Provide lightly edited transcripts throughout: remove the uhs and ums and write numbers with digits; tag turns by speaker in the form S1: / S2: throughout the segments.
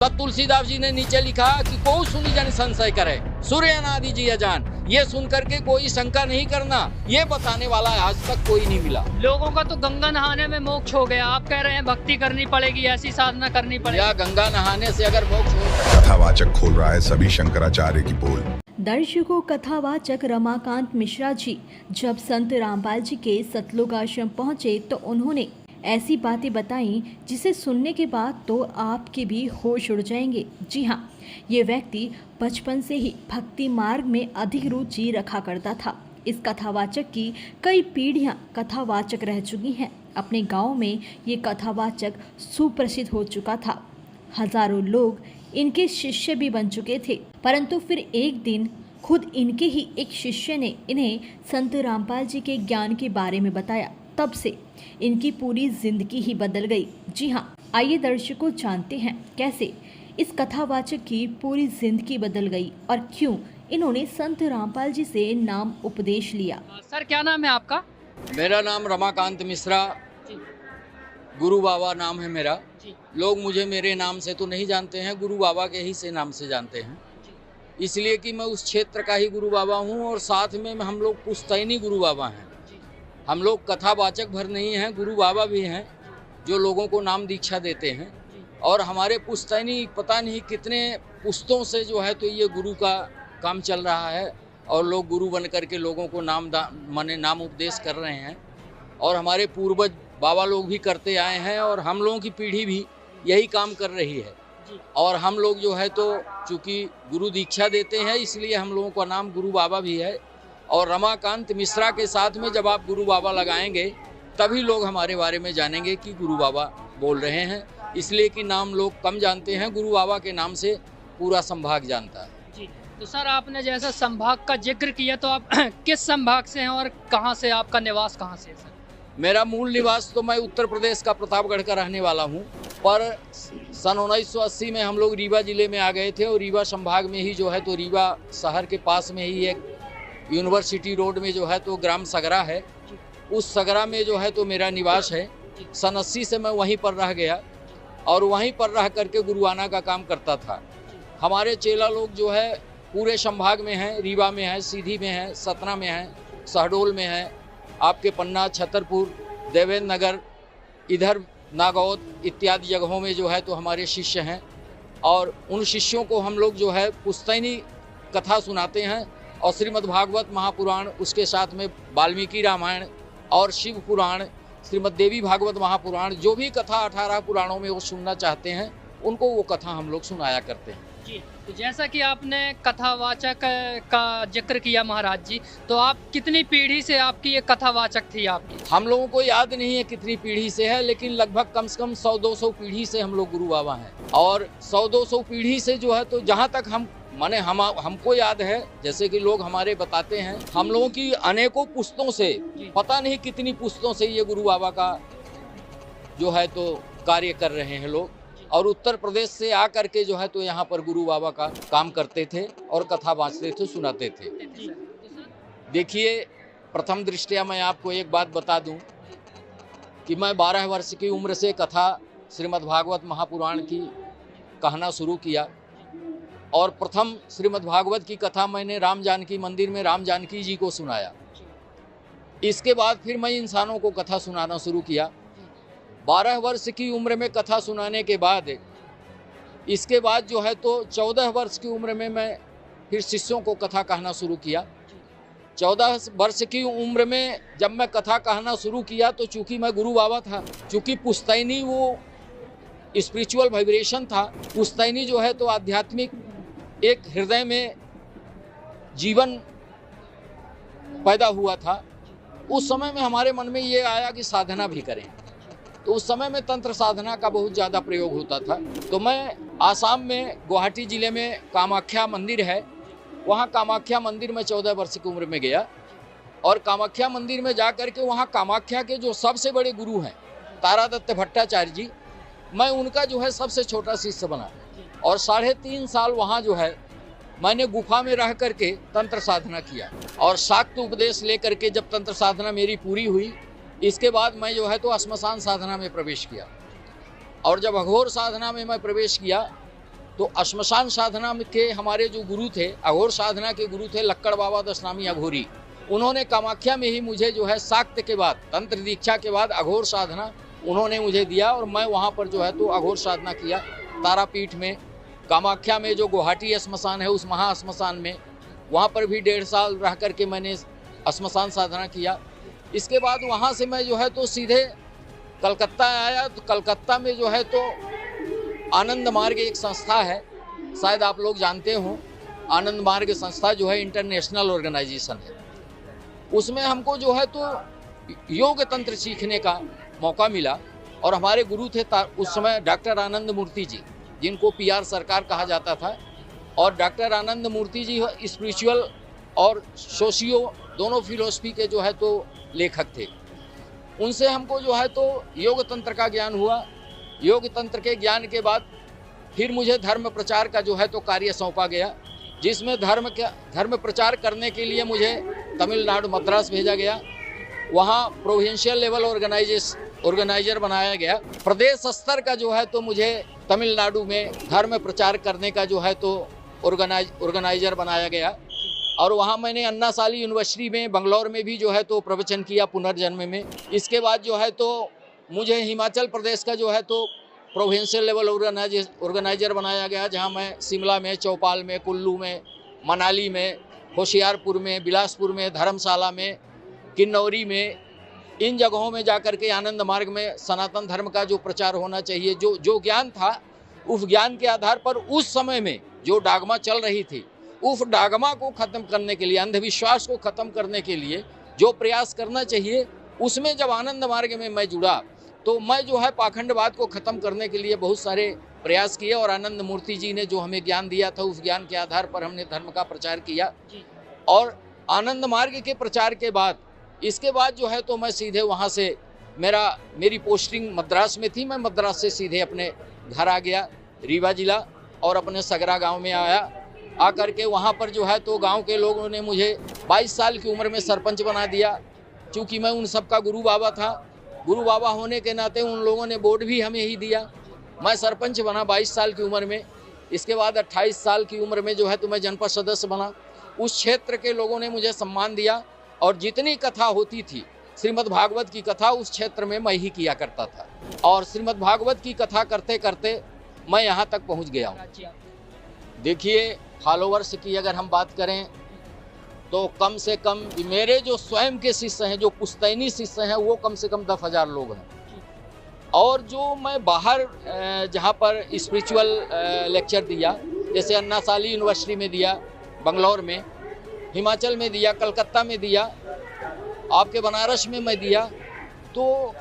S1: तब तुलसीदास जी ने नीचे लिखा कि को सुनी जन संशय करे, सूर्य अनादि जी अजान। ये सुन करके कोई शंका नहीं करना, ये बताने वाला आज तक कोई नहीं मिला।
S2: लोगों का तो गंगा नहाने में मोक्ष हो गया, आप कह रहे हैं भक्ति करनी पड़ेगी, ऐसी साधना करनी पड़ेगी।
S1: या गंगा नहाने से अगर मोक्ष हो।
S3: कथावाचक खोल रहा है सभी शंकराचार्य की पोल।
S4: दर्शकों, कथावाचक रमाकांत मिश्रा जी जब संत रामपाल जी के सतलोक आश्रम पहुंचे तो उन्होंने ऐसी बातें बताई जिसे सुनने के बाद तो आपके भी होश उड़ जाएंगे। जी हाँ, ये व्यक्ति बचपन से ही भक्ति मार्ग में अधिक रुचि रखा करता था। इस कथावाचक की कई पीढ़ियां कथावाचक रह चुकी हैं। अपने गांव में ये कथावाचक सुप्रसिद्ध हो चुका था। हजारों लोग इनके शिष्य भी बन चुके थे। परंतु फिर एक दिन खुद इनके ही एक शिष्य ने इन्हें संत रामपाल जी के ज्ञान के बारे में बताया। तब से इनकी पूरी जिंदगी ही बदल गई। जी हाँ, आइए दर्शकों जानते हैं कैसे इस कथावाचक की पूरी जिंदगी बदल गई और क्यों इन्होंने संत रामपाल जी से नाम उपदेश लिया।
S2: सर क्या नाम है आपका?
S1: मेरा नाम रमाकांत मिश्रा, गुरु बाबा नाम है मेरा। लोग मुझे मेरे नाम से तो नहीं जानते हैं, गुरु बाबा के ही से नाम से जानते हैं, इसलिए कि मैं उस क्षेत्र का ही गुरु बाबा हूँ। और साथ में हम लोग पुश्तैनी गुरु बाबा हैं। हम लोग कथावाचक भर नहीं हैं, गुरु बाबा भी हैं जो लोगों को नाम दीक्षा देते हैं। और हमारे पुश्तैनी पता नहीं कितने पुश्तों से जो है तो ये गुरु का काम चल रहा है और लोग गुरु बन करके लोगों को नाम उपदेश कर रहे हैं। और हमारे पूर्वज बाबा लोग भी करते आए हैं और हम लोगों की पीढ़ी भी यही काम कर रही है। और हम लोग जो है तो चूँकि गुरु दीक्षा देते हैं इसलिए हम लोगों का नाम गुरु बाबा भी है। और रमाकांत मिश्रा के साथ में जब आप गुरु बाबा लगाएंगे तभी लोग हमारे बारे में जानेंगे कि गुरु बाबा बोल रहे हैं, इसलिए कि नाम लोग कम जानते हैं, गुरु बाबा के नाम से पूरा संभाग जानता है।
S2: जी, तो सर आपने जैसा संभाग का जिक्र किया तो आप किस संभाग से हैं और कहाँ से, आपका निवास कहाँ से है सर?
S1: मेरा मूल निवास तो मैं उत्तर प्रदेश का प्रतापगढ़ का रहने वाला हूँ, पर सन 1980 में हम लोग रीवा जिले में आ गए थे और रीवा संभाग में ही जो है तो रीवा शहर के पास में ही एक यूनिवर्सिटी रोड में जो है तो ग्राम सगरा है, उस सगरा में जो है तो मेरा निवास है। सन 80 से मैं वहीं पर रह गया और वहीं पर रह करके गुरुआना का काम करता था। हमारे चेला लोग जो है पूरे संभाग में हैं, रीवा में है, सीधी में है, सतना में है, शहडोल में है, आपके पन्ना, छतरपुर, देवेंद्र नगर, इधर नागौद इत्यादि जगहों में जो है तो हमारे शिष्य हैं। और उन शिष्यों को हम लोग जो है पुश्तैनी कथा सुनाते हैं और श्रीमद् भागवत महापुराण, उसके साथ में वाल्मीकि रामायण और शिव पुराण, श्रीमद् देवी भागवत महापुराण, जो भी कथा 18 पुराणों में वो सुनना चाहते हैं उनको वो कथा हम लोग सुनाया करते हैं।
S2: जी, तो जैसा कि आपने कथावाचक का जिक्र किया महाराज जी, तो आप कितनी पीढ़ी से आपकी ये कथावाचक थी आपकी? हम
S1: लोगों को याद नहीं है कितनी पीढ़ी से है, लेकिन लगभग कम से कम 100-200 पीढ़ी से हम लोग गुरु बाबा हैं। और 100-200 पीढ़ी से जो है तो जहाँ तक हमको याद है, जैसे कि लोग हमारे बताते हैं, हम लोगों की अनेकों पुश्तों से, पता नहीं कितनी पुश्तों से ये गुरु बाबा का जो है तो कार्य कर रहे हैं लोग। और उत्तर प्रदेश से आकर के जो है तो यहाँ पर गुरु बाबा का काम करते थे और कथा बाँचते थे, सुनाते थे। देखिए, प्रथम दृष्टया मैं आपको एक बात बता दूं कि मैं 12 वर्ष की उम्र से कथा श्रीमद् भागवत महापुराण की कहना शुरू किया और प्रथम श्रीमद् भागवत की कथा मैंने राम जानकी मंदिर में राम जानकी जी को सुनाया। इसके बाद फिर मैं इंसानों को कथा सुनाना शुरू किया। 12 वर्ष की उम्र में कथा सुनाने के बाद इसके बाद जो है तो 14 वर्ष की उम्र में मैं फिर शिष्यों को कथा कहना शुरू किया। 14 वर्ष की उम्र में जब मैं कथा कहना शुरू किया तो चूँकि मैं गुरु बाबा था, चूँकि पुश्तैनी वो स्पिरिचुअल वाइब्रेशन था, पुश्तैनी जो है तो आध्यात्मिक एक हृदय में जीवन पैदा हुआ था। उस समय में हमारे मन में ये आया कि साधना भी करें, तो उस समय में तंत्र साधना का बहुत ज़्यादा प्रयोग होता था। तो मैं आसाम में गुवाहाटी ज़िले में कामाख्या मंदिर है, वहाँ कामाख्या मंदिर में 14 वर्ष की उम्र में गया और कामाख्या मंदिर में जा कर के वहाँ कामाख्या के जो सबसे बड़े गुरु हैं तारादत्त भट्टाचार्य जी, मैं उनका जो है सबसे छोटा शिष्य बना और 3.5 साल वहाँ जो है मैंने गुफा में रह करके तंत्र साधना किया। और शाक्त उपदेश लेकर के जब तंत्र साधना मेरी पूरी हुई, इसके बाद मैं जो है तो श्मशान साधना में प्रवेश किया। और जब अघोर साधना में मैं प्रवेश किया तो श्मशान साधना के हमारे जो गुरु थे, अघोर साधना के गुरु थे लक्कड़ बाबा दशनामी अघोरी, उन्होंने कामाख्या में ही मुझे जो है शाक्त के बाद, तंत्र दीक्षा के बाद अघोर साधना उन्होंने मुझे दिया और मैं वहाँ पर जो है तो अघोर साधना किया तारापीठ में। कामाख्या में जो गुवाहाटी श्मशान है उस महा श्मशान में, वहाँ पर भी 1.5 साल रह करके मैंने श्मशान साधना किया। इसके बाद वहाँ से मैं जो है तो सीधे कलकत्ता आया। तो कलकत्ता में जो है तो आनंद मार्ग एक संस्था है, शायद आप लोग जानते हो। आनंद मार्ग संस्था जो है इंटरनेशनल ऑर्गेनाइजेशन है, उसमें हमको जो है तो योग तंत्र सीखने का मौका मिला। और हमारे गुरु थे उस समय डॉक्टर आनंद मूर्ति जी, जिनको PR सरकार कहा जाता था। और डॉक्टर आनंद मूर्ति जी स्पिरिचुअल और सोशियो दोनों फिलोसफी के जो है तो लेखक थे। उनसे हमको जो है तो योग तंत्र का ज्ञान हुआ। योग तंत्र के ज्ञान के बाद फिर मुझे धर्म प्रचार का जो है तो कार्य सौंपा गया, जिसमें धर्म प्रचार करने के लिए मुझे तमिलनाडु मद्रास भेजा गया। वहाँ प्रोविंशियल लेवल ऑर्गेनाइजर बनाया गया। प्रदेश स्तर का जो है तो मुझे तमिलनाडु में धर्म प्रचार करने का जो है तो ऑर्गेनाइजर बनाया गया। और वहाँ मैंने अन्ना साली यूनिवर्सिटी में बंगलौर में भी जो है तो प्रवचन किया पुनर्जन्म में। इसके बाद जो है तो मुझे हिमाचल प्रदेश का जो है तो प्रोविंशियल लेवल ऑर्गेनाइजर बनाया गया, जहाँ मैं शिमला में, चौपाल में, कुल्लू में, मनाली में, होशियारपुर में, बिलासपुर में, धर्मशाला में, किन्नौरी में, इन जगहों में जाकर के आनंद मार्ग में सनातन धर्म का जो प्रचार होना चाहिए, जो ज्ञान था, उस ज्ञान के आधार पर उस समय में जो डागमा चल रही थी, उस डागमा को ख़त्म करने के लिए, अंधविश्वास को ख़त्म करने के लिए जो प्रयास करना चाहिए, उसमें जब आनंद मार्ग में मैं जुड़ा तो मैं जो है पाखंडवाद को ख़त्म करने के लिए बहुत सारे प्रयास किए। और आनंद मूर्ति जी ने जो हमें ज्ञान दिया था, उस ज्ञान के आधार पर हमने धर्म का प्रचार किया। और आनंद मार्ग के प्रचार के बाद इसके बाद जो है तो मैं सीधे वहाँ से मेरी पोस्टिंग मद्रास में थी। मैं मद्रास से सीधे अपने घर आ गया, रीवा जिला, और अपने सगरा गांव में आया। आकर के वहाँ पर जो है तो गांव के लोगों ने मुझे 22 साल की उम्र में सरपंच बना दिया। चूँकि मैं उन सब का गुरु बाबा था, गुरु बाबा होने के नाते उन लोगों ने वोट भी हमें ही दिया। मैं सरपंच बना 22 साल की उम्र में। इसके बाद 28 साल की उम्र में जो है तो मैं जनपद सदस्य बना। उस क्षेत्र के लोगों ने मुझे सम्मान दिया और जितनी कथा होती थी, श्रीमद् भागवत की कथा उस क्षेत्र में मैं ही किया करता था। और श्रीमद् भागवत की कथा करते करते मैं यहाँ तक पहुँच गया हूँ। देखिए, फॉलोवर्स की अगर हम बात करें तो कम से कम मेरे जो स्वयं के शिष्य हैं, जो पुश्तैनी शिष्य हैं, वो कम से कम 10,000 लोग हैं। और जो मैं बाहर जहाँ पर स्पिरिचुअल लेक्चर दिया, जैसे अन्ना साली यूनिवर्सिटी में दिया, बंगलौर में, हिमाचल में दिया, कलकत्ता में दिया, आपके बनारस में मैं दिया, तो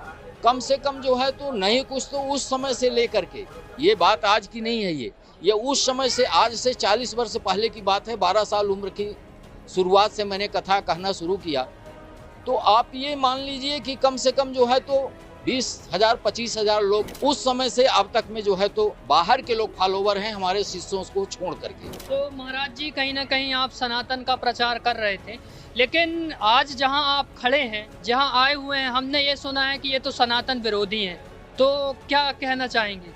S1: कम से कम जो है तो नहीं कुछ तो उस समय से लेकर के, ये बात आज की नहीं है, ये उस समय से, आज से 40 वर्ष पहले की बात है। 12 साल उम्र की शुरुआत से मैंने कथा कहना शुरू किया। तो आप ये मान लीजिए कि कम से कम जो है तो 20,000 25,000 लोग उस समय से अब तक में जो है तो बाहर के लोग फॉलोवर हैं हमारे शिष्यों को छोड़ करके।
S2: तो महाराज जी, कहीं ना कहीं आप सनातन का प्रचार कर रहे थे, लेकिन आज जहां आप खड़े हैं, जहां आए हुए हैं, हमने ये सुना है कि ये तो सनातन विरोधी हैं, तो क्या कहना चाहेंगे?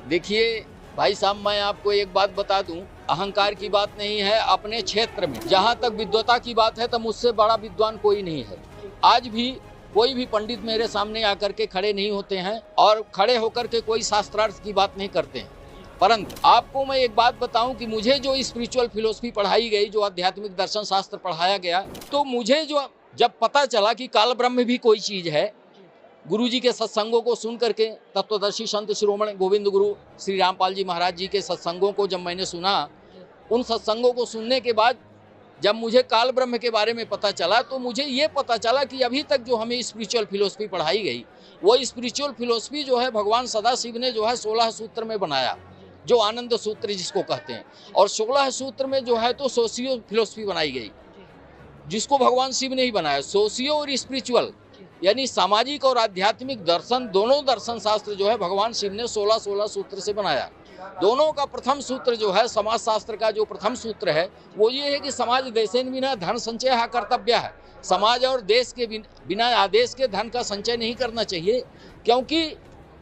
S1: देखिए भाई साहब, मैं आपको एक बात बता दूं, अहंकार की बात नहीं है। अपने क्षेत्र में जहां तक विद्वता की बात है तो मुझसे बड़ा विद्वान कोई नहीं है। आज भी कोई भी पंडित मेरे सामने आकर के खड़े नहीं होते हैं और खड़े होकर के कोई शास्त्रार्थ की बात नहीं करते हैं। परंतु आपको मैं एक बात बताऊं कि मुझे जो स्पिरिचुअल फिलोसफी पढ़ाई गई, जो आध्यात्मिक दर्शन शास्त्र पढ़ाया गया, तो मुझे जो जब पता चला कि काल ब्रह्म भी कोई चीज़ है, गुरुजी के सत्संगों को सुन करके, तत्वदर्शी संत शिरोमणि गोविंद गुरु श्री रामपाल जी महाराज जी के सत्संगों को जब मैंने सुना, उन सत्संगों को सुनने के बाद जब मुझे काल ब्रह्म के बारे में पता चला, तो मुझे ये पता चला कि अभी तक जो हमें स्पिरिचुअल फिलोसफी पढ़ाई गई, वो स्पिरिचुअल फिलोसफी जो है भगवान सदाशिव ने जो है 16 सूत्र में बनाया, जो आनंद सूत्र जिसको कहते हैं। और 16 सूत्र में जो है तो सोशियो फिलोसफी बनाई गई, जिसको भगवान शिव ने ही बनाया। सोशियो और स्पिरिचुअल यानी सामाजिक और आध्यात्मिक दर्शन, दोनों दर्शन शास्त्र जो है भगवान शिव ने 16 सूत्र से बनाया। दोनों का प्रथम सूत्र जो है, समाज शास्त्र का जो प्रथम सूत्र है, वो ये है कि समाज देशेन बिना धन संचय कर्तव्य है। समाज और देश के बिना आदेश के धन का संचय नहीं करना चाहिए, क्योंकि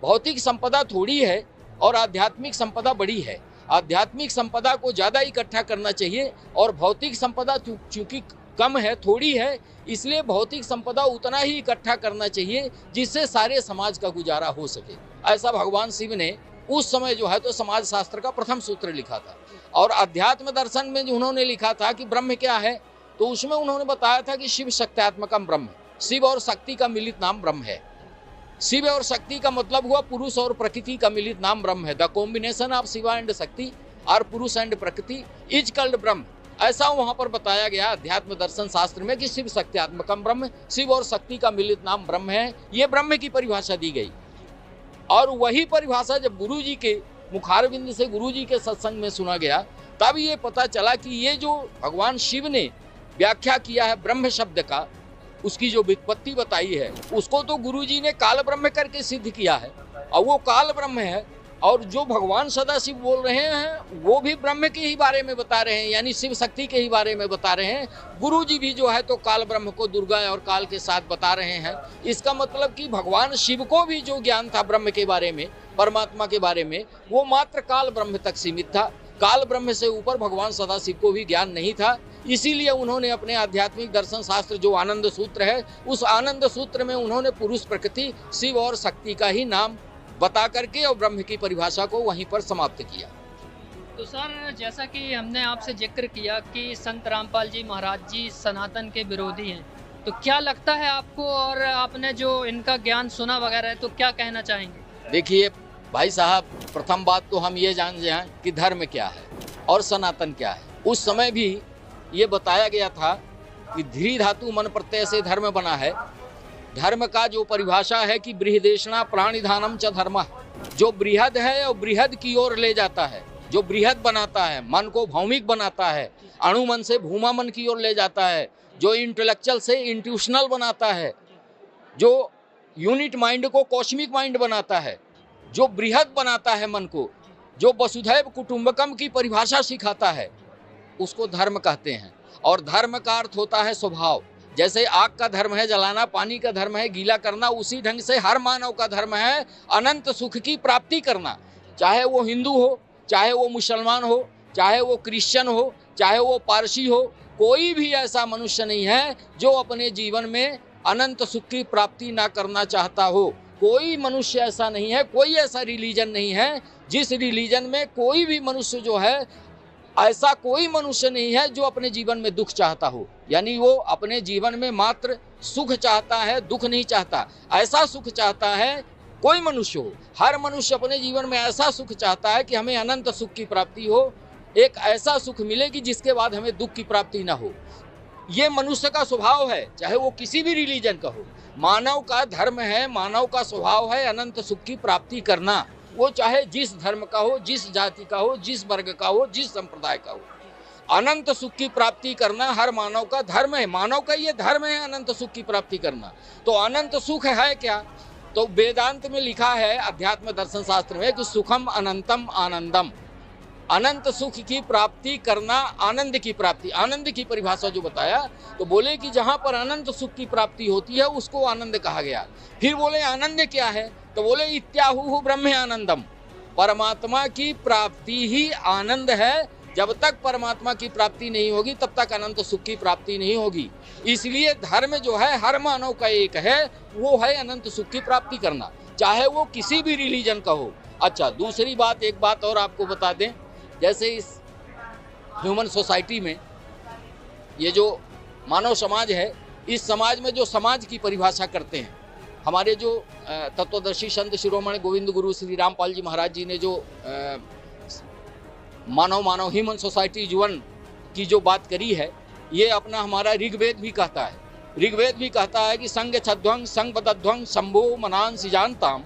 S1: भौतिक संपदा थोड़ी है और आध्यात्मिक संपदा बड़ी है। आध्यात्मिक संपदा को ज़्यादा इकट्ठा करना चाहिए और भौतिक संपदा चूंकि कम है, थोड़ी है, इसलिए भौतिक संपदा उतना ही इकट्ठा करना चाहिए जिससे सारे समाज का गुजारा हो सके। ऐसा भगवान शिव ने उस समय जो है तो समाज शास्त्र का प्रथम सूत्र लिखा था। और अध्यात्म दर्शन में जो उन्होंने लिखा था कि ब्रह्म क्या है, तो उसमें उन्होंने बताया था कि शिव शक्त्यात्मकम ब्रह्म, शिव और शक्ति का मिलित नाम ब्रह्म है। शिव और शक्ति का मतलब हुआ पुरुष और प्रकृति का मिलित नाम ब्रह्म है। The combination of Shiva and Shakti और पुरुष एंड प्रकृति इज कॉल्ड ब्रह्म। ऐसा वहां पर बताया गया अध्यात्म दर्शन शास्त्र में कि शिव शक्त्यात्मकम ब्रह्म, शिव और शक्ति का मिलित नाम ब्रह्म है। ये ब्रह्म की परिभाषा दी गई। और वही परिभाषा जब गुरु जी के मुखारविंद से गुरु जी के सत्संग में सुना गया, तब ये पता चला कि ये जो भगवान शिव ने व्याख्या किया है ब्रह्म शब्द का, उसकी जो व्युत्पत्ति बताई है, उसको तो गुरु जी ने काल ब्रह्म करके सिद्ध किया है और वो काल ब्रह्म है। और जो भगवान सदाशिव बोल रहे हैं वो भी ब्रह्म के ही बारे में बता रहे हैं, यानी शिव शक्ति के ही बारे में बता रहे हैं। गुरु जी भी जो है तो काल ब्रह्म को दुर्गा और काल के साथ बता रहे हैं। इसका मतलब कि भगवान शिव को भी जो ज्ञान था ब्रह्म के बारे में, परमात्मा के बारे में, वो मात्र काल ब्रह्म तक सीमित था। काल ब्रह्म से ऊपर भगवान सदाशिव को भी ज्ञान नहीं था। इसीलिए उन्होंने अपने आध्यात्मिक दर्शन शास्त्र जो आनंद सूत्र है, उस आनंद सूत्र में उन्होंने पुरुष प्रकृति, शिव और शक्ति का ही नाम बता करके और ब्रह्म की परिभाषा को वहीं पर समाप्त किया।
S2: तो सर, जैसा कि हमने आपसे जिक्र किया कि संत रामपाल जी महाराज जी सनातन के विरोधी हैं, तो क्या लगता है आपको, और आपने जो इनका ज्ञान सुना वगैरह है, तो क्या कहना चाहेंगे?
S1: देखिए भाई साहब, प्रथम बात तो हम ये जान जाएं कि धर्म क्या है और सनातन क्या है। उस समय भी ये बताया गया था कि धीरी धातु मन प्रत्यय से धर्म बना है। धर्म का जो परिभाषा है कि बृहदेशना प्राणिधानम च धर्म, जो बृहद है और बृहद की ओर ले जाता है, जो बृहद बनाता है, मन को भौमिक बनाता है, अणुमन से भूमा मन की ओर ले जाता है, जो इंटेलेक्चुअल से इंट्यूशनल बनाता है, जो यूनिट माइंड को कॉस्मिक माइंड बनाता है, जो बृहद बनाता है मन को, जो वसुधैव कुटुंबकम की परिभाषा सिखाता है, उसको धर्म कहते हैं। और धर्म का अर्थ होता है स्वभाव। जैसे आग का धर्म है जलाना, पानी का धर्म है गीला करना, उसी ढंग से हर मानव का धर्म है अनंत सुख की प्राप्ति करना। चाहे वो हिंदू हो, चाहे वो मुसलमान हो, चाहे वो क्रिश्चियन हो, चाहे वो पारसी हो, कोई भी ऐसा मनुष्य नहीं है जो अपने जीवन में अनंत सुख की प्राप्ति ना करना चाहता हो। कोई मनुष्य ऐसा नहीं है, कोई ऐसा रिलीजन नहीं है जिस रिलीजन में कोई भी मनुष्य जो है, ऐसा कोई मनुष्य नहीं है जो अपने जीवन में दुख चाहता हो। यानी वो अपने जीवन में मात्र सुख चाहता है, दुख नहीं चाहता। ऐसा सुख चाहता है कोई मनुष्य हो, हर मनुष्य अपने जीवन में ऐसा सुख चाहता है कि हमें अनंत सुख की प्राप्ति हो, एक ऐसा सुख मिले कि जिसके बाद हमें दुख की प्राप्ति ना हो। ये मनुष्य का स्वभाव है, चाहे वो किसी भी रिलीजन का हो। मानव का धर्म है, मानव का स्वभाव है अनंत सुख की प्राप्ति करना। वो चाहे जिस धर्म का हो, जिस जाति का हो, जिस वर्ग का हो, जिस संप्रदाय का हो, अनंत सुख की प्राप्ति करना हर मानव का धर्म है। मानव का ये धर्म है अनंत सुख की प्राप्ति करना। तो अनंत सुख है क्या? तो वेदांत में लिखा है, अध्यात्म दर्शन शास्त्र में, कि सुखम अनंतम आनंदम। अनंत सुख की प्राप्ति करना, आनंद की प्राप्ति। आनंद की परिभाषा जो बताया, तो बोले कि जहाँ पर अनंत सुख की प्राप्ति होती है उसको आनंद कहा गया। फिर बोले आनंद क्या है? तो बोले इत्याहु ब्रह्म आनंदम, परमात्मा की प्राप्ति ही आनंद है। जब तक परमात्मा की प्राप्ति नहीं होगी तब तक अनंत सुख की प्राप्ति नहीं होगी। इसलिए धर्म जो है हर मानव का एक है, वो है अनंत सुख की प्राप्ति करना, चाहे वो किसी भी रिलीजन का हो। अच्छा, दूसरी बात, एक बात और आपको बता दें, जैसे इस ह्यूमन सोसाइटी में ये जो मानव समाज है, इस समाज में जो समाज की परिभाषा करते हैं हमारे जो तत्वदर्शी संत शिरोमणि गोविंद गुरु श्री रामपाल जी महाराज जी ने जो मानव ह्यूमन सोसाइटी जीवन की जो बात करी है, ये अपना हमारा ऋग्वेद भी कहता है। ऋग्वेद भी कहता है कि संग छध्वंग संग पदध्वंग शंभो मनान सिजानताम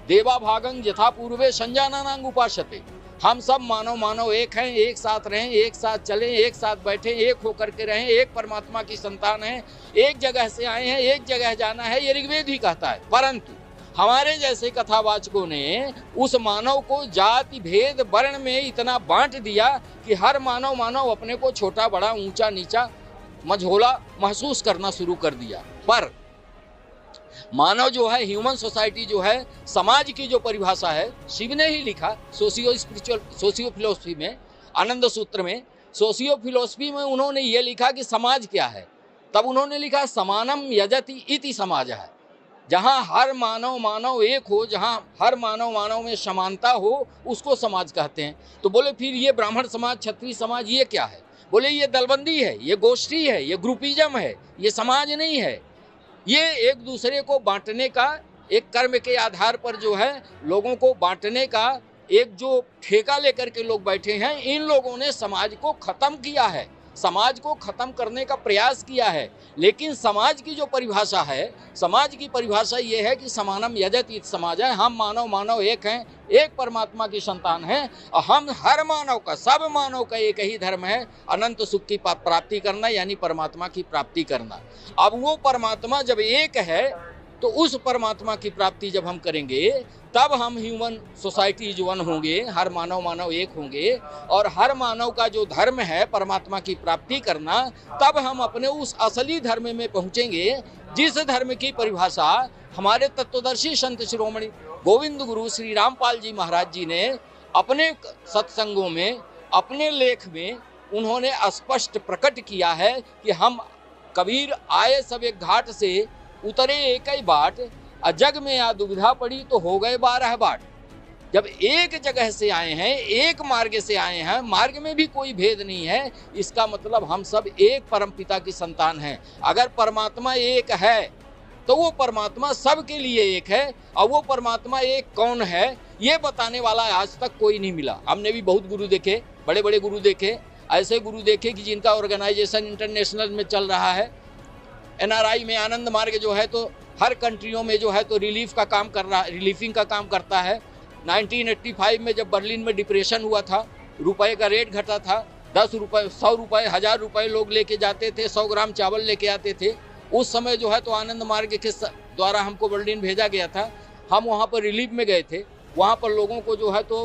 S1: देवा भागं यथा पूर्वे संजानानांग उपासते। हम सब मानव एक हैं, एक साथ रहें, एक साथ चलें, एक साथ बैठें, एक होकर के रहें, एक परमात्मा की संतान हैं, एक जगह से आए हैं, एक जगह जाना है, ये ऋग्वेद भी कहता है। परंतु हमारे जैसे कथावाचकों ने उस मानव को जाति भेद वर्ण में इतना बांट दिया कि हर मानव अपने को छोटा बड़ा ऊंचा नीचा मझोला महसूस करना शुरू कर दिया। पर मानव जो है, ह्यूमन सोसाइटी जो है, समाज की जो परिभाषा है, शिव ने ही लिखा सोशियो फिलोसफी में, आनंद सूत्र में, सोशियो फिलोसफी में उन्होंने ये लिखा कि समाज क्या है। तब उन्होंने लिखा समानम यजति इति समाज है, जहाँ हर मानव एक हो, जहाँ हर मानव में समानता हो, उसको समाज कहते हैं। तो बोले फिर ये ब्राह्मण समाज, क्षत्रिय समाज, ये क्या है? बोले ये दलबंदी है, ये गोष्ठी है, ये ग्रुपिज्म है, ये समाज नहीं है। ये एक दूसरे को बांटने का, एक कर्म के आधार पर जो है लोगों को बांटने का एक जो ठेका लेकर के लोग बैठे हैं, इन लोगों ने समाज को खत्म किया है, समाज को खत्म करने का प्रयास किया है। लेकिन समाज की जो परिभाषा है, समाज की परिभाषा ये है कि समानम यजति इति समाज है, हम मानव एक हैं, एक परमात्मा की संतान हैं, और हम हर मानव का, सब मानव का एक ही धर्म है, अनंत सुख की प्राप्ति करना, यानी परमात्मा की प्राप्ति करना। अब वो परमात्मा जब एक है, तो उस परमात्मा की प्राप्ति जब हम करेंगे, तब हम ह्यूमन सोसाइटी जो वन होंगे, हर मानव एक होंगे, और हर मानव का जो धर्म है परमात्मा की प्राप्ति करना, तब हम अपने उस असली धर्म में पहुंचेंगे, जिस धर्म की परिभाषा हमारे तत्वदर्शी संत शिरोमणि गोविंद गुरु श्री रामपाल जी महाराज जी ने अपने सत्संगों में, अपने लेख में उन्होंने स्पष्ट प्रकट किया है कि हम कबीर आए सब एक घाट से, उतरे एक ही बाट, जग में या दुविधा पड़ी तो हो गए 12 बाट। जब एक जगह से आए हैं, एक मार्ग से आए हैं, मार्ग में भी कोई भेद नहीं है, इसका मतलब हम सब एक परमपिता की संतान हैं। अगर परमात्मा एक है तो वो परमात्मा सबके लिए एक है, और वो परमात्मा एक कौन है ये बताने वाला आज तक कोई नहीं मिला। हमने भी बहुत गुरु देखे, बड़े बड़े गुरु देखे, ऐसे गुरु देखे कि जिनका ऑर्गेनाइजेशन इंटरनेशनल में चल रहा है। NRI में आनंद मार्ग जो है तो हर कंट्रियों में जो है तो रिलीफिंग का काम करता है। 1985 में जब बर्लिन में डिप्रेशन हुआ था, रुपए का रेट घटा था, 10 रुपए, 100 रुपए, 1000 रुपए लोग लेके जाते थे, 100 ग्राम चावल लेके आते थे। उस समय जो है तो आनंद मार्ग के द्वारा हमको बर्लिन भेजा गया था। हम वहाँ पर रिलीफ में गए थे, वहाँ पर लोगों को जो है तो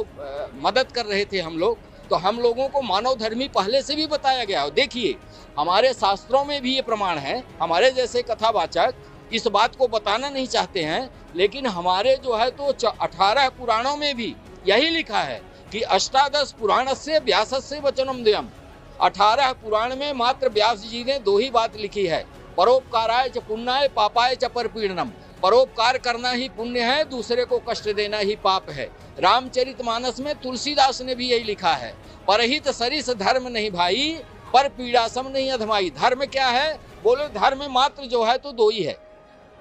S1: मदद कर रहे थे हम लोग। तो हम लोगों को मानव धर्मी पहले से भी बताया गया। देखिए हमारे शास्त्रों में भी ये प्रमाण है, हमारे जैसे कथावाचक इस बात को बताना नहीं चाहते हैं, लेकिन हमारे जो है तो 18 पुराणों में भी यही लिखा है कि अष्टादश पुराणस्य व्यासस्य वचनम द्वयम्। 18 पुराण में मात्र व्यास जी ने 2 ही बात लिखी है, परोपकाराय च पुण्याय पापाय च परपीड़नम। परोपकार करना ही पुण्य है, दूसरे को कष्ट देना ही पाप है। रामचरितमानस में तुलसीदास ने भी यही लिखा है, परहित सरिस धर्म नहीं भाई, पर पीड़ासम नहीं अधमाई। धर्म क्या है? बोले धर्म मात्र जो है तो 2 ही है,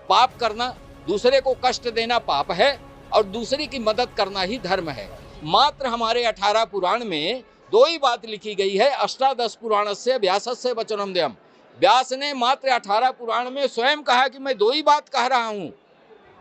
S1: पाप करना, दूसरे को कष्ट देना पाप है, और दूसरे की मदद करना ही धर्म है। मात्र हमारे 18 पुराण में 2 ही बात लिखी गई है, अष्टादश पुराणस्य व्यासस्य वचनम द्वयम्। व्यास ने मात्र 18 पुराण में स्वयं कहा कि मैं 2 ही बात कह रहा हूँ,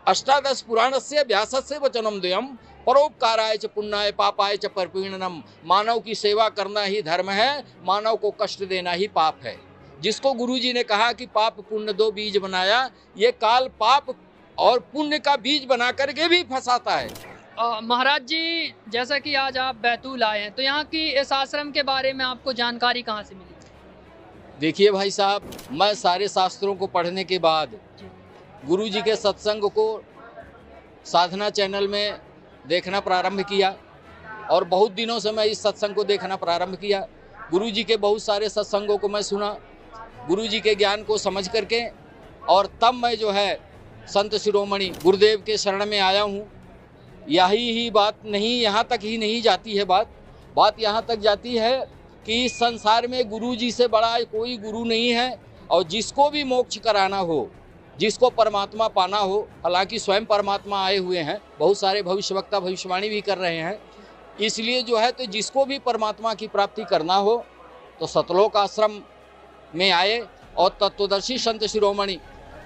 S1: अष्टादश पुराणस्य व्यासस्य वचनम द्वयम्, परोपकाराय च पुण्याय पापाय च परपीड़नम। मानव की सेवा करना ही धर्म है, मानव को कष्ट देना ही पाप है। जिसको गुरुजी ने कहा कि पाप पुण्य 2 बीज बनाया, ये काल पाप और पुण्य का बीज बना करके भी फंसाता है।
S2: महाराज जी, जैसा कि आज आप बैतूल आए हैं, तो यहाँ की इस आश्रम के बारे में आपको जानकारी कहाँ से मिली?
S1: देखिए भाई साहब, मैं सारे शास्त्रों को पढ़ने के बाद गुरुजी के सत्संग को साधना चैनल में देखना प्रारंभ किया, और बहुत दिनों से मैं इस सत्संग को देखना प्रारंभ किया। गुरुजी के बहुत सारे सत्संगों को मैं सुना, गुरुजी के ज्ञान को समझ करके, और तब मैं जो है संत शिरोमणि गुरुदेव के शरण में आया हूँ। यही ही बात नहीं, यहाँ तक ही नहीं जाती है बात यहाँ तक जाती है कि इस संसार में गुरुजी से बड़ा कोई गुरु नहीं है, और जिसको भी मोक्ष कराना हो, जिसको परमात्मा पाना हो, हालांकि स्वयं परमात्मा आए हुए हैं, बहुत सारे भविष्यवक्ता भविष्यवाणी भी कर रहे हैं, इसलिए जो है तो जिसको भी परमात्मा की प्राप्ति करना हो तो सतलोक आश्रम में आए और तत्वदर्शी संत शिरोमणि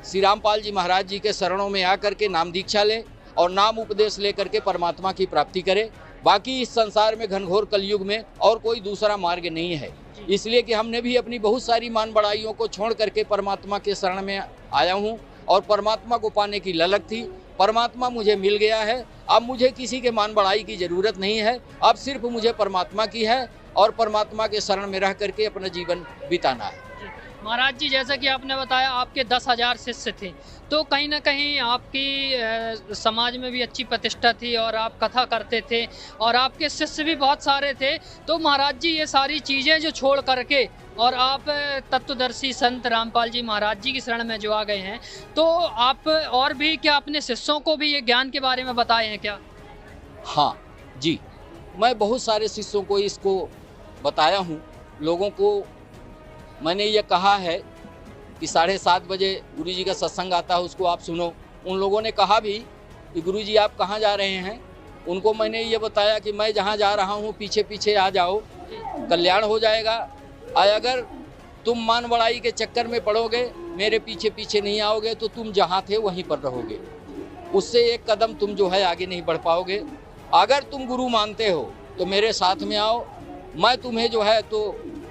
S1: श्री रामपाल जी महाराज जी के शरणों में आकर के नाम दीक्षा ले और नाम उपदेश ले करके परमात्मा की प्राप्ति करे। बाकी इस संसार में घनघोर कलयुग में और कोई दूसरा मार्ग नहीं है, इसलिए कि हमने भी अपनी बहुत सारी मान बढ़ाइयों को छोड़ करके परमात्मा के शरण में आया हूँ, और परमात्मा को पाने की ललक थी। परमात्मा मुझे मिल गया है, अब मुझे किसी के मान बढ़ाई की ज़रूरत नहीं है, अब सिर्फ मुझे परमात्मा की है, और परमात्मा के शरण में रह करके अपना जीवन बिताना है।
S2: महाराज जी, जैसा कि आपने बताया आपके 10,000 शिष्य थे, तो कहीं ना कहीं आपकी समाज में भी अच्छी प्रतिष्ठा थी और आप कथा करते थे और आपके शिष्य भी बहुत सारे थे। तो महाराज जी, ये सारी चीज़ें जो छोड़ करके और आप तत्वदर्शी संत रामपाल जी महाराज जी की शरण में जो आ गए हैं, तो आप और भी क्या अपने शिष्यों को भी ये ज्ञान के बारे में बताए हैं क्या?
S1: हाँ जी, मैं बहुत सारे शिष्यों को इसको बताया हूँ। लोगों को मैंने ये कहा है कि 7:30 बजे गुरुजी का सत्संग आता है, उसको आप सुनो। उन लोगों ने कहा भी कि गुरुजी आप कहाँ जा रहे हैं। उनको मैंने ये बताया कि मैं जहाँ जा रहा हूँ पीछे पीछे आ जाओ, कल्याण हो जाएगा। अगर तुम मान बड़ाई के चक्कर में पड़ोगे, मेरे पीछे पीछे नहीं आओगे, तो तुम जहाँ थे वहीं पर रहोगे, उससे एक कदम तुम जो है आगे नहीं बढ़ पाओगे। अगर तुम गुरु मानते हो तो मेरे साथ में आओ, मैं तुम्हें जो है तो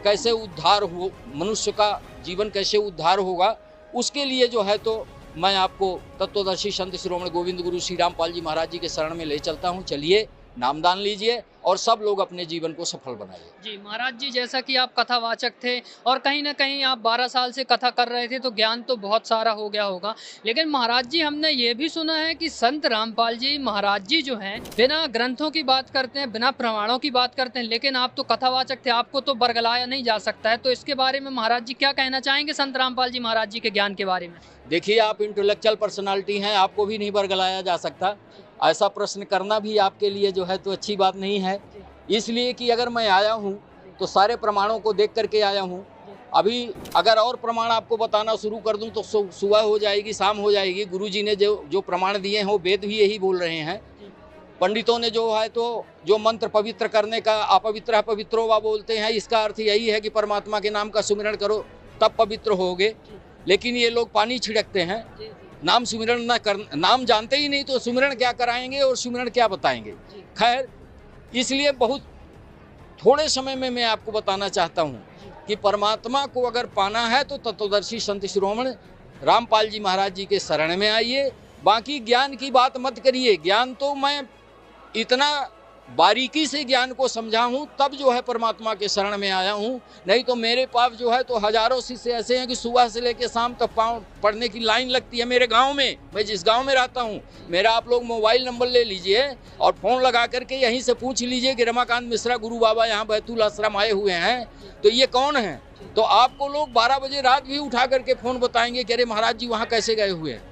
S1: कैसे उद्धार हो, मनुष्य का जीवन कैसे उद्धार होगा, उसके लिए जो है तो मैं आपको तत्वदर्शी संत शिरोमणि गोविंद गुरु श्री रामपाल जी महाराज जी के शरण में ले चलता हूँ। चलिए, नामदान लीजिए और सब लोग अपने जीवन को सफल बनाइए।
S2: जी महाराज जी, जैसा कि आप कथावाचक थे और कहीं ना कहीं आप 12 साल से कथा कर रहे थे, तो ज्ञान तो बहुत सारा हो गया होगा। लेकिन महाराज जी, हमने ये भी सुना है कि संत रामपाल जी महाराज जी जो हैं, बिना ग्रंथों की बात करते हैं, बिना प्रमाणों की बात करते हैं, लेकिन आप तो कथावाचक थे, आपको तो बरगलाया नहीं जा सकता है। तो इसके बारे में महाराज जी क्या कहना चाहेंगे संत रामपाल जी महाराज जी के ज्ञान के बारे में?
S1: देखिए, आप इंटेलेक्चुअल पर्सनालिटी हैं, आपको भी नहीं बरगलाया जा सकता। ऐसा प्रश्न करना भी आपके लिए जो है तो अच्छी बात नहीं है। इसलिए कि अगर मैं आया हूँ तो सारे प्रमाणों को देख करके आया हूँ। अभी अगर और प्रमाण आपको बताना शुरू कर दूँ तो सुबह हो जाएगी, शाम हो जाएगी। गुरुजी ने जो प्रमाण दिए हैं वो वेद भी यही बोल रहे हैं। पंडितों ने जो है तो जो मंत्र पवित्र करने का अपवित्र पवित्रो वा बोलते हैं, इसका अर्थ यही है कि परमात्मा के नाम का सुमिरन करो तब पवित्र होगे। लेकिन ये लोग पानी छिड़कते हैं, नाम सुमिरन ना कर, नाम जानते ही नहीं तो सुमिरन क्या कराएंगे और सुमिरन क्या बताएंगे। खैर, इसलिए बहुत थोड़े समय में मैं आपको बताना चाहता हूँ कि परमात्मा को अगर पाना है तो तत्वदर्शी संत शिरोमणि रामपाल जी महाराज जी के शरण में आइए। बाकी ज्ञान की बात मत करिए। ज्ञान तो मैं इतना बारीकी से ज्ञान को समझा हूँ तब जो है परमात्मा के शरण में आया हूँ। नहीं तो मेरे पास जो है तो हजारों शिष्य ऐसे हैं कि सुबह से लेकर शाम तक पढ़ने की लाइन लगती है मेरे गांव में। मैं जिस गांव में रहता हूँ, मेरा आप लोग मोबाइल नंबर ले लीजिए और फ़ोन लगा करके यहीं से पूछ लीजिए कि रमाकांत मिश्रा गुरु बाबा यहाँ बैतूल आश्रम आए हुए हैं, तो ये कौन है। तो आपको लोग 12 बजे रात भी उठा करके फ़ोन बताएंगे कि अरे महाराज जी वहाँ कैसे गए हुए हैं।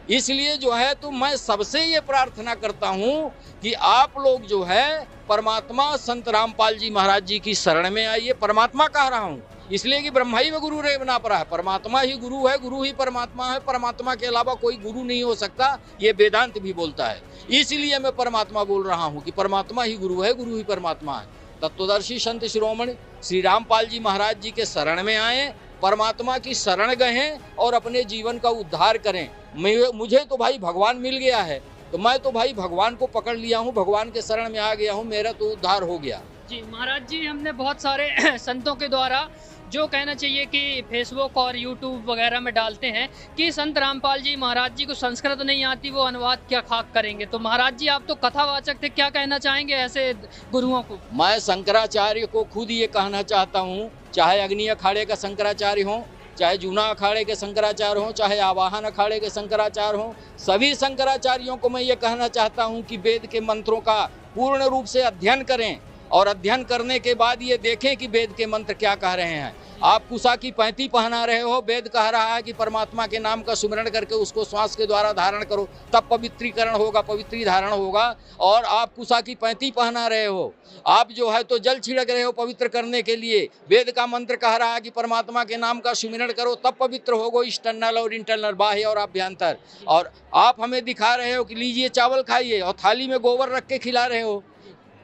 S1: इसलिए जो है तो मैं सबसे ये प्रार्थना करता हूँ कि आप लोग जो है परमात्मा संत रामपाल जी महाराज जी की शरण में आइए। परमात्मा कह रहा हूँ इसलिए कि ब्रह्मा ही में गुरु रे बना पड़ा है। परमात्मा ही गुरु है, गुरु ही परमात्मा है। परमात्मा के अलावा कोई गुरु नहीं हो सकता, ये वेदांत भी बोलता है। इसलिए मैं परमात्मा बोल रहा हूँ कि परमात्मा ही गुरु है, गुरु ही परमात्मा है। तत्वदर्शी संत शिरोमणि श्री रामपाल जी महाराज जी के शरण में आए, परमात्मा की शरण गए और अपने जीवन का उद्धार करें। मुझे तो भाई भगवान मिल गया है, तो मैं तो भाई भगवान को पकड़ लिया हूँ, भगवान के शरण में आ गया हूँ, मेरा तो उद्धार हो गया।
S2: जी महाराज जी, हमने बहुत सारे संतों के द्वारा जो कहना चाहिए कि फेसबुक और यूट्यूब वगैरह में डालते हैं कि संत रामपाल जी महाराज जी को संस्कृत नहीं आती, वो अनुवाद क्या खाक करेंगे। तो महाराज जी, आप तो कथावाचक थे, क्या कहना चाहेंगे ऐसे गुरुओं को?
S1: मैं शंकराचार्य को खुद ये कहना चाहता हूँ, चाहे अग्नि अखाड़े का शंकराचार्य हो, चाहे जूना अखाड़े के शंकराचार्य हों, चाहे आवाहन अखाड़े के शंकराचार्य हों, सभी शंकराचार्यों को मैं ये कहना चाहता हूँ कि वेद के मंत्रों का पूर्ण रूप से अध्ययन करें और अध्ययन करने के बाद ये देखें कि वेद के मंत्र क्या कह रहे हैं। आप कुशा की पैंती पहना रहे हो, वेद कह रहा है कि परमात्मा के नाम का सुमिरन करके उसको श्वास के द्वारा धारण करो, तब पवित्रीकरण होगा, पवित्री धारण होगा। और आप कुशा की पैंती पहना रहे हो, आप जो है तो जल छिड़क रहे हो पवित्र करने के लिए। वेद का मंत्र कह रहा है कि परमात्मा के नाम का सुमिरन करो तब पवित्र होगो, एक्सटर्नल और इंटरनल, बाह्य और आभ्यंतर। और आप हमें दिखा रहे हो कि लीजिए चावल खाइए और थाली में गोबर रख के खिला रहे हो।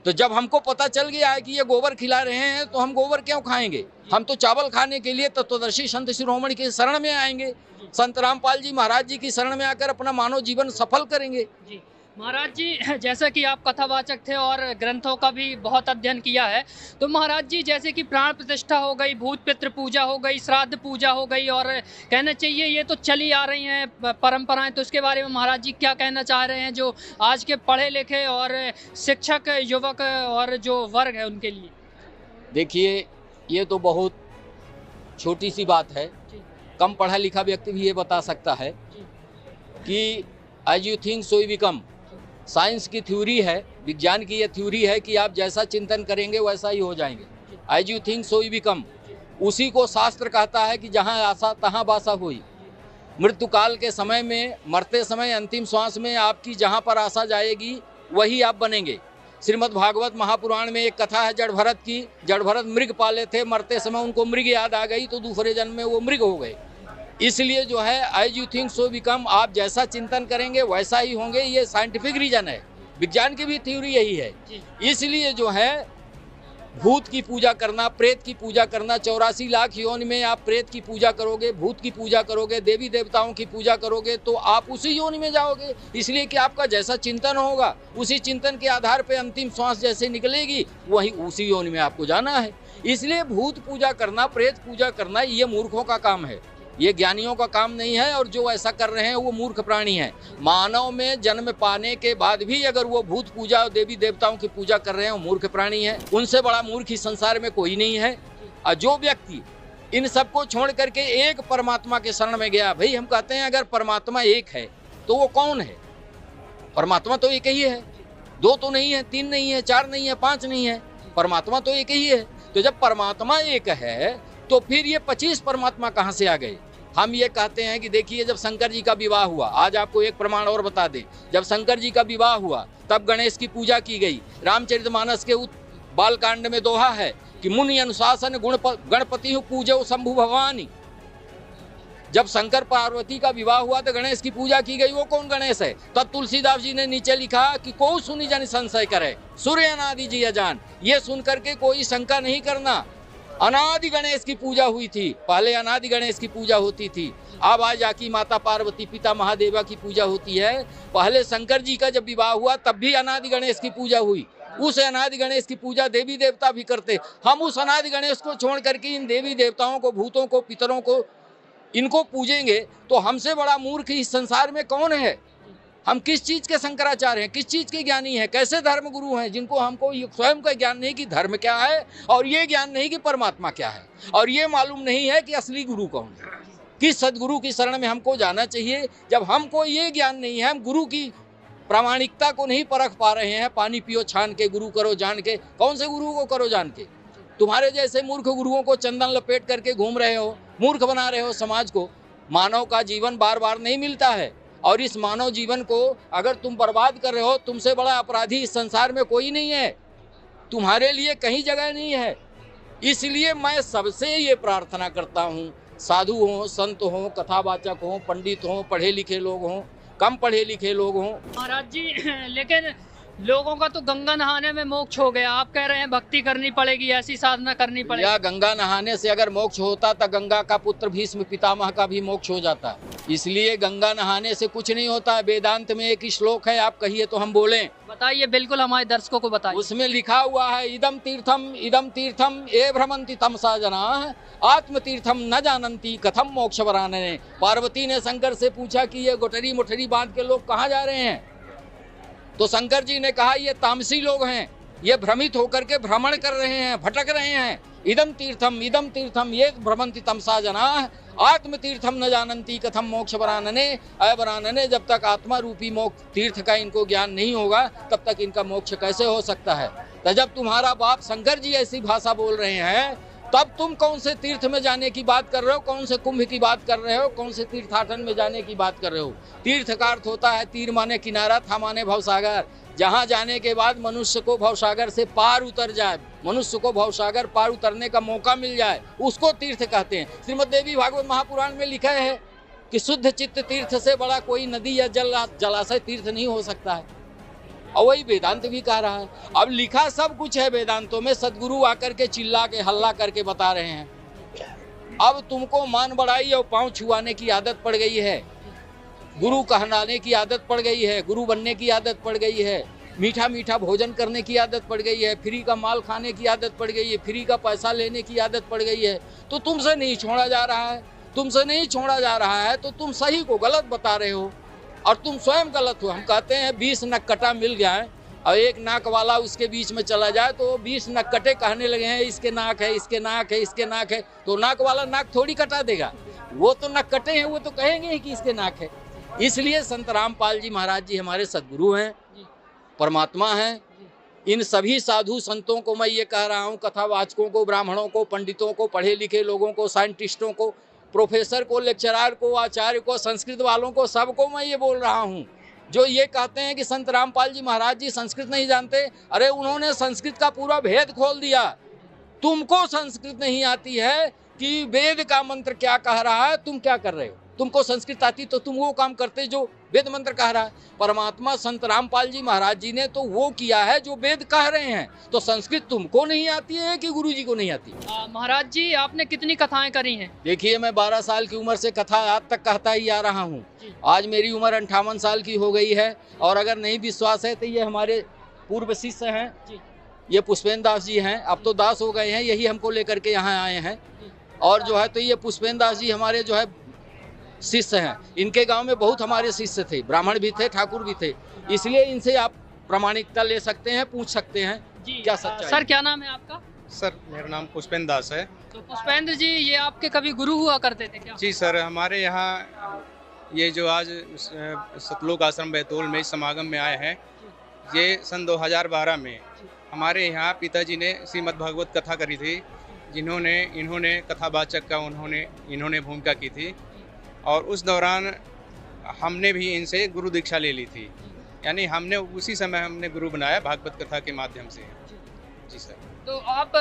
S1: तो जब हमको पता चल गया है कि ये गोबर खिला रहे हैं तो हम गोबर क्यों खाएंगे? हम तो चावल खाने के लिए तत्वदर्शी संत शिरोमणि के शरण में आएंगे, संत रामपाल जी महाराज जी की शरण में आकर अपना मानव जीवन सफल करेंगे।
S2: जी महाराज जी, जैसा कि आप कथावाचक थे और ग्रंथों का भी बहुत अध्ययन किया है, तो महाराज जी जैसे कि प्राण प्रतिष्ठा हो गई, भूत पितृ पूजा हो गई, श्राद्ध पूजा हो गई, और कहना चाहिए ये तो चली आ रही हैं परंपराएं, तो इसके बारे में महाराज जी क्या कहना चाह रहे हैं जो आज के पढ़े लिखे और शिक्षक युवक और जो वर्ग है उनके लिए?
S1: देखिए, ये तो बहुत छोटी सी बात है। कम पढ़ा लिखा व्यक्ति भी ये बता सकता है कि as you think so you become. Science की थ्योरी है, विज्ञान की ये थ्योरी है कि आप जैसा चिंतन करेंगे वैसा ही हो जाएंगे। As you think so you become, उसी को शास्त्र कहता है कि जहाँ आशा तहाँ बासा हुई। मृत्यु काल के समय में, मरते समय, अंतिम श्वास में आपकी जहाँ पर आशा जाएगी वही आप बनेंगे। श्रीमद् भागवत महापुराण में एक कथा है जड़ भरत की। जड़ भरत मृग पाले थे, मरते समय उनको मृग याद आ गई तो दूसरे जन्म में वो मृग हो गए। इसलिए जो है as you think so become, आप जैसा चिंतन करेंगे वैसा ही होंगे। ये साइंटिफिक रीजन है, विज्ञान की भी थ्योरी यही है। इसलिए जो है भूत की पूजा करना, प्रेत की पूजा करना, 84 लाख योनि में आप प्रेत की पूजा करोगे, भूत की पूजा करोगे, देवी देवताओं की पूजा करोगे तो आप उसी योनि में जाओगे। इसलिए कि आपका जैसा चिंतन होगा उसी चिंतन के आधार पे अंतिम श्वास जैसे निकलेगी वही उसी योनि में आपको जाना है। इसलिए भूत पूजा करना, प्रेत पूजा करना ये मूर्खों का काम है, ये ज्ञानियों का काम नहीं है। और जो ऐसा कर रहे हैं वो मूर्ख प्राणी हैं। मानव में जन्म पाने के बाद भी अगर वो भूत पूजा और देवी देवताओं की पूजा कर रहे हैं वो मूर्ख प्राणी हैं। उनसे बड़ा मूर्ख इस संसार में कोई नहीं है। और जो व्यक्ति इन सबको छोड़ करके एक परमात्मा के शरण में गया, भाई हम कहते हैं अगर परमात्मा एक है तो वो कौन है? परमात्मा तो एक ही है, दो तो नहीं है, तीन नहीं है, चार नहीं है, पांच नहीं है, परमात्मा तो एक ही है। तो जब परमात्मा एक है तो फिर ये 25 परमात्मा कहाँ से आ गए? हम ये कहते हैं कि देखिए जब शंकर जी का विवाह हुआ, आज आपको एक प्रमाण और बता दें, जब शंकर जी का विवाह हुआ तब गणेश की पूजा की गई। रामचरितमानस के बालकांड में दोहा है कि मुनि अनुशासन गणपति पूजो शंभु भवानी। जब शंकर पार्वती का विवाह हुआ तो गणेश की पूजा की गई। वो कौन गणेश है? तब तुलसीदास जी ने नीचे लिखा कि को सुनी जन संशय करे, सूर्य अनादि जी अजान। ये सुन करके कोई शंका नहीं करना। अनादि गणेश की पूजा हुई थी, पहले अनादि गणेश की पूजा होती थी। अब आज जाकी माता पार्वती पिता महादेवा की पूजा होती है। पहले शंकर जी का जब विवाह हुआ तब भी अनादि गणेश की पूजा हुई। उस अनादि गणेश की पूजा देवी देवता भी करते। हम उस अनादि गणेश को छोड़ करके इन देवी देवताओं को, भूतों को, पितरों को, इनको पूजेंगे तो हमसे बड़ा मूर्ख इस संसार में कौन है? हम किस चीज के शंकराचार्य हैं, किस चीज के ज्ञानी हैं, कैसे धर्म गुरु हैं जिनको हमको स्वयं का ज्ञान नहीं कि धर्म क्या है, और ये ज्ञान नहीं कि परमात्मा क्या है, और ये मालूम नहीं है कि असली गुरु कौन है, किस सदगुरु की शरण में हमको जाना चाहिए। जब हमको ये ज्ञान नहीं है, हम गुरु की प्रामाणिकता को नहीं परख पा रहे हैं। पानी पियो छान के, गुरु करो जान के। कौन से गुरु को करो जान के? तुम्हारे जैसे मूर्ख गुरुओं को चंदन लपेट करके घूम रहे हो, मूर्ख बना रहे हो समाज को। मानव का जीवन बार बार नहीं मिलता है, और इस मानव जीवन को अगर तुम बर्बाद कर रहे हो, तुमसे बड़ा अपराधी इस संसार में कोई नहीं है, तुम्हारे लिए कहीं जगह नहीं है। इसलिए मैं सबसे ये प्रार्थना करता हूँ, साधु हों, संत हों, कथावाचक हों, पंडित हों, पढ़े लिखे लोग हों, कम पढ़े लिखे लोग हों।
S2: महाराज जी, लेकिन लोगों का तो गंगा नहाने में मोक्ष हो गया, आप कह रहे हैं भक्ति करनी पड़ेगी, ऐसी साधना करनी पड़ेगी।
S1: या गंगा नहाने से अगर मोक्ष होता तो गंगा का पुत्र भीष्म पितामह का भी मोक्ष हो जाता। इसलिए गंगा नहाने से कुछ नहीं होता। वेदांत में एक श्लोक है, आप कहिए तो हम बोलें।
S2: बताइए, बिल्कुल हमारे दर्शकों को बताइए।
S1: उसमें लिखा हुआ है, इदम तीर्थम ये भ्रमंति तमसा जना आत्म तीर्थम न जानंती कथम मोक्ष वरानने। पार्वती ने शंकर से पूछा कि ये गोटरी मोटरी बांध के लोग कहाँ जा रहे हैं? तो शंकर जी ने कहा ये तामसी लोग हैं, ये भ्रमित होकर के भ्रमण कर रहे हैं, भटक रहे हैं। इदम तीर्थम ये भ्रमंति तमसा जना आत्म तीर्थम न जानंती कथम मोक्ष वरानने। वरानने, जब तक आत्मा रूपी मोक्ष तीर्थ का इनको ज्ञान नहीं होगा तब तक इनका मोक्ष कैसे हो सकता है? तो जब तुम्हारा बाप शंकर जी ऐसी भाषा बोल रहे हैं तब तुम कौन से तीर्थ में जाने की बात कर रहे हो, कौन से कुंभ की बात कर रहे हो, कौन से तीर्थाटन में जाने की बात कर रहे हो? तीर्थ का अर्थ होता है तीर माने किनारा, था माने भवसागर। जहाँ जाने के बाद मनुष्य को भवसागर से पार उतर जाए, मनुष्य को भवसागर पार उतरने का मौका मिल जाए, उसको तीर्थ कहते हैं। श्रीमद् देवी भागवत महापुराण में लिखा है कि शुद्ध चित्त तीर्थ से बड़ा कोई नदी या जलाशय तीर्थ नहीं हो सकता है। और वही वेदांत भी कह रहा है। अब लिखा सब कुछ है वेदांतों में, सदगुरु आकर के चिल्ला के हल्ला करके बता रहे हैं। अब तुमको मान बढ़ाई और पांव छुआने की आदत पड़ गई है, गुरु कहलाने की आदत पड़ गई है, गुरु बनने की आदत पड़ गई है, मीठा मीठा भोजन करने की आदत पड़ गई है, फ्री का माल खाने की आदत पड़ गई है, फ्री का पैसा लेने की आदत पड़ गई है। तो तुमसे नहीं छोड़ा जा रहा है, तुमसे नहीं छोड़ा जा रहा है तो तुम सही को गलत बता रहे हो और तुम स्वयं गलत हो। हम कहते हैं 20 नक्कटा मिल जाए और एक नाक वाला उसके बीच में चला जाए तो 20 नक्कटे कहने लगे हैं इसके नाक है, इसके नाक है, इसके नाक है, तो नाक वाला नाक थोड़ी कटा देगा। वो तो नक कटे हैं, वो तो कहेंगे ही कि इसके नाक है। इसलिए संत रामपाल जी महाराज जी हमारे सद्गुरु हैं, परमात्मा हैं। इन सभी साधु संतों को मैं ये कह रहा हूँ, कथावाचकों को, ब्राह्मणों को, पंडितों को, पढ़े लिखे लोगों को, साइंटिस्टों को, प्रोफेसर को, लेक्चरर को, आचार्य को, संस्कृत वालों को, सबको मैं ये बोल रहा हूँ जो ये कहते हैं कि संत रामपाल जी महाराज जी संस्कृत नहीं जानते। अरे उन्होंने संस्कृत का पूरा भेद खोल दिया। तुमको संस्कृत नहीं आती है कि वेद का मंत्र क्या कह रहा है, तुम क्या कर रहे हो? तुमको संस्कृत आती तो तुम वो काम करते जो वेद मंत्र कह रहा है। परमात्मा संत रामपाल जी महाराज जी ने तो वो किया है जो वेद कह रहे हैं। तो संस्कृत तुमको नहीं आती है कि गुरु जी को नहीं आती?
S2: महाराज जी, आपने कितनी कथाएं करी हैं?
S1: देखिए, मैं 12 साल की उम्र से कथा आज तक कहता ही आ रहा हूँ। आज मेरी उम्र 58 साल की हो गई है। और अगर नहीं विश्वास है तो ये हमारे पूर्व शिष्य हैं, ये पुष्पेंद्र दास जी हैं, अब तो दास हो गए हैं, यही हमको लेकर के यहाँ आए हैं। और जो है तो ये पुष्पेंद्र दास जी हमारे जो है शिष्य हैं। इनके गांव में बहुत हमारे शिष्य थे, ब्राह्मण भी थे, ठाकुर भी थे। इसलिए इनसे आप प्रामाणिकता ले सकते हैं, पूछ सकते हैं क्या सच्चाई।
S2: सर, क्या नाम है आपका?
S5: सर, मेरा नाम पुष्पेंद्र दास है।
S2: तो पुष्पेंद्र जी, ये आपके कभी गुरु हुआ करते थे क्या?
S5: जी सर, हमारे यहाँ ये जो आज सतलोक आश्रम बैतूल में इस समागम में आए हैं, ये सन 2012 में हमारे यहाँ पिताजी ने श्रीमद् भागवत कथा करी थी, इन्होंने कथावाचक का इन्होंने भूमिका की थी। और उस दौरान हमने भी इनसे गुरु दीक्षा ले ली थी, यानी हमने उसी समय हमने गुरु बनाया भागवत कथा के माध्यम से। जी सर।
S2: तो आप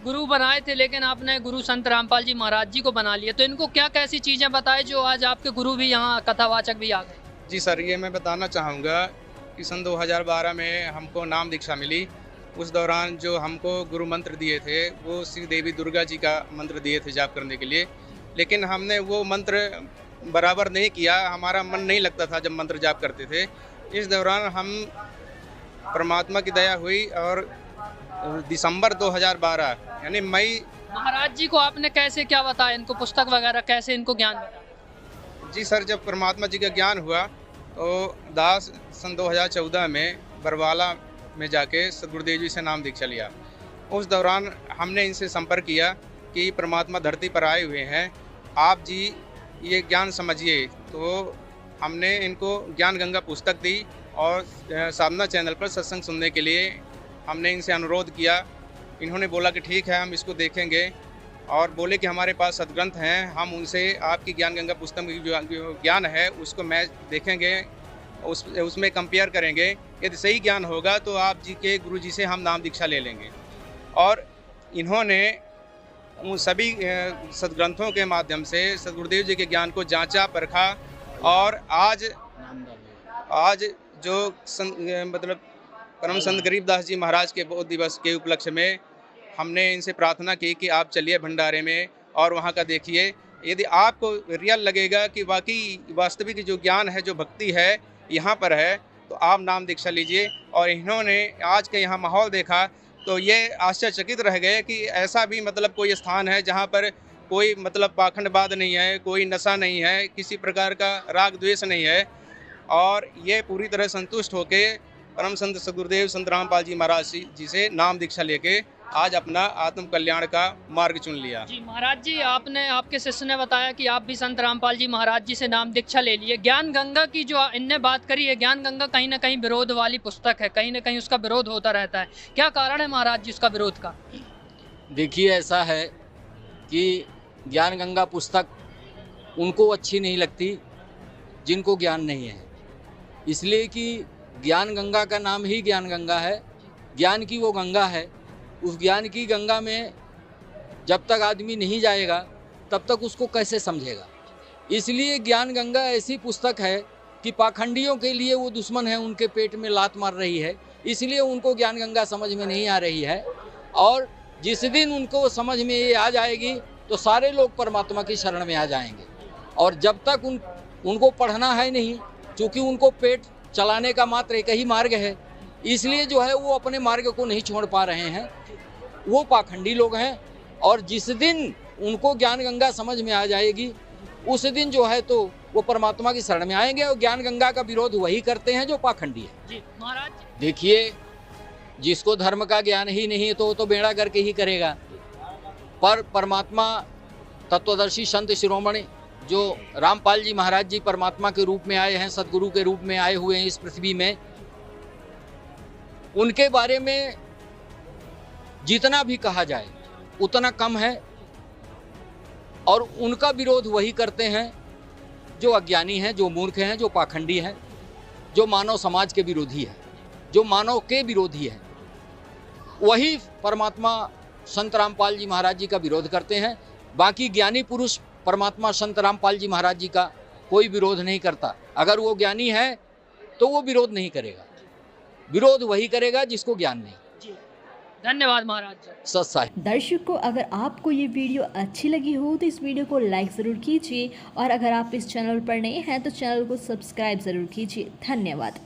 S2: गुरु बनाए थे, लेकिन आपने गुरु संत रामपाल जी महाराज जी को बना लिया, तो इनको क्या कैसी चीज़ें बताए जो आज आपके गुरु भी यहाँ कथावाचक भी आ गए?
S5: जी सर, ये मैं बताना चाहूँगा कि सन 2012 में हमको नाम दीक्षा मिली। उस दौरान जो हमको गुरु मंत्र दिए थे वो श्री देवी दुर्गा जी का मंत्र दिए थे जाप करने के लिए, लेकिन हमने वो मंत्र बराबर नहीं किया, हमारा मन नहीं लगता था जब मंत्र जाप करते थे। इस दौरान हम परमात्मा की दया हुई और दिसंबर 2012 यानी मई।
S2: महाराज जी को आपने कैसे क्या बताया, इनको पुस्तक वगैरह कैसे इनको ज्ञान बताया?
S5: जी सर, जब परमात्मा जी का ज्ञान हुआ तो दास सन 2014 में बरवाला में जाके सदगुरुदेव जी से नाम दीक्षा लिया। उस दौरान हमने इनसे संपर्क किया कि परमात्मा धरती पर आए हुए हैं, आप जी ये ज्ञान समझिए। तो हमने इनको ज्ञान गंगा पुस्तक दी और साधना चैनल पर सत्संग सुनने के लिए हमने इनसे अनुरोध किया। इन्होंने बोला कि ठीक है, हम इसको देखेंगे, और बोले कि हमारे पास सदग्रंथ हैं, हम उनसे आपकी ज्ञान गंगा पुस्तक में जो ज्ञान है उसको मैच देखेंगे, उसमें कंपेयर करेंगे। यदि सही ज्ञान होगा तो आप जी के गुरु जी से हम नाम दीक्षा ले लेंगे। और इन्होंने उन सभी सदग्रंथों के माध्यम से सदगुरुदेव जी के ज्ञान को जांचा परखा। और आज जो मतलब परम संत गरीबदास जी महाराज के बोध दिवस के उपलक्ष्य में हमने इनसे प्रार्थना की कि आप चलिए भंडारे में और वहाँ का देखिए। यदि आपको रियल लगेगा कि वाकई वास्तविक जो ज्ञान है, जो भक्ति है यहाँ पर है, तो आप नाम दीक्षा लीजिए। और इन्होंने आज के यहाँ माहौल देखा तो ये आश्चर्यचकित रह गए कि ऐसा भी मतलब कोई स्थान है जहाँ पर कोई मतलब पाखंडवाद नहीं है, कोई नशा नहीं है, किसी प्रकार का राग द्वेष नहीं है। और ये पूरी तरह संतुष्ट होके परम संत सदगुरुदेव संत रामपाल जी महाराज जी से नाम दीक्षा लेके आज अपना आत्म कल्याण का मार्ग चुन लिया।
S2: जी महाराज जी, आपके शिष्य ने बताया कि आप भी संत रामपाल जी महाराज जी से नाम दीक्षा ले लिए। ज्ञान गंगा की जो इनने बात करी है, ज्ञान गंगा कहीं ना कहीं विरोध वाली पुस्तक है, कहीं ना कहीं उसका विरोध होता रहता है, क्या कारण है महाराज जी उसका विरोध का?
S1: देखिए, ऐसा है कि ज्ञान गंगा पुस्तक उनको अच्छी नहीं लगती जिनको ज्ञान नहीं है, इसलिए कि ज्ञान गंगा का नाम ही ज्ञान गंगा है। ज्ञान की वो गंगा है, उस ज्ञान की गंगा में जब तक आदमी नहीं जाएगा तब तक उसको कैसे समझेगा। इसलिए ज्ञान गंगा ऐसी पुस्तक है कि पाखंडियों के लिए वो दुश्मन है, उनके पेट में लात मार रही है, इसलिए उनको ज्ञान गंगा समझ में नहीं आ रही है। और जिस दिन उनको समझ में ये आ जाएगी तो सारे लोग परमात्मा की शरण में आ जाएंगे। और जब तक उनको पढ़ना है नहीं, क्योंकि उनको पेट चलाने का मात्र एक ही मार्ग है, इसलिए जो है वो अपने मार्ग को नहीं छोड़ पा रहे हैं, वो पाखंडी लोग हैं। और जिस दिन उनको ज्ञान गंगा समझ में आ जाएगी उस दिन जो है तो वो परमात्मा की शरण में आएंगे। और ज्ञान गंगा का विरोध वही करते हैं जो पाखंडी है।
S2: जी महाराज,
S1: देखिए, जिसको धर्म का ज्ञान ही नहीं तो वो तो बेड़ा करके ही करेगा। पर परमात्मा तत्वदर्शी संत शिरोमणि जो रामपाल जी महाराज जी परमात्मा के रूप में आए हैं, सदगुरु के रूप में आए हुए हैं इस पृथ्वी में, उनके बारे में जितना भी कहा जाए उतना कम है। और उनका विरोध वही करते हैं जो अज्ञानी हैं, जो मूर्ख हैं, जो पाखंडी हैं, जो मानव समाज के विरोधी है, जो मानव के विरोधी है। वही परमात्मा संत रामपाल जी महाराज जी का विरोध करते हैं। बाकी ज्ञानी पुरुष परमात्मा संत रामपाल जी महाराज जी का कोई विरोध नहीं करता। अगर वो ज्ञानी है तो वो विरोध नहीं करेगा, विरोध वही करेगा जिसको ज्ञान नहीं।
S2: धन्यवाद महाराज जी।
S1: सत्साई।
S4: दर्शकों, अगर आपको ये वीडियो अच्छी लगी हो तो इस वीडियो को लाइक ज़रूर कीजिए और अगर आप इस चैनल पर नए हैं तो चैनल को सब्सक्राइब ज़रूर कीजिए। धन्यवाद।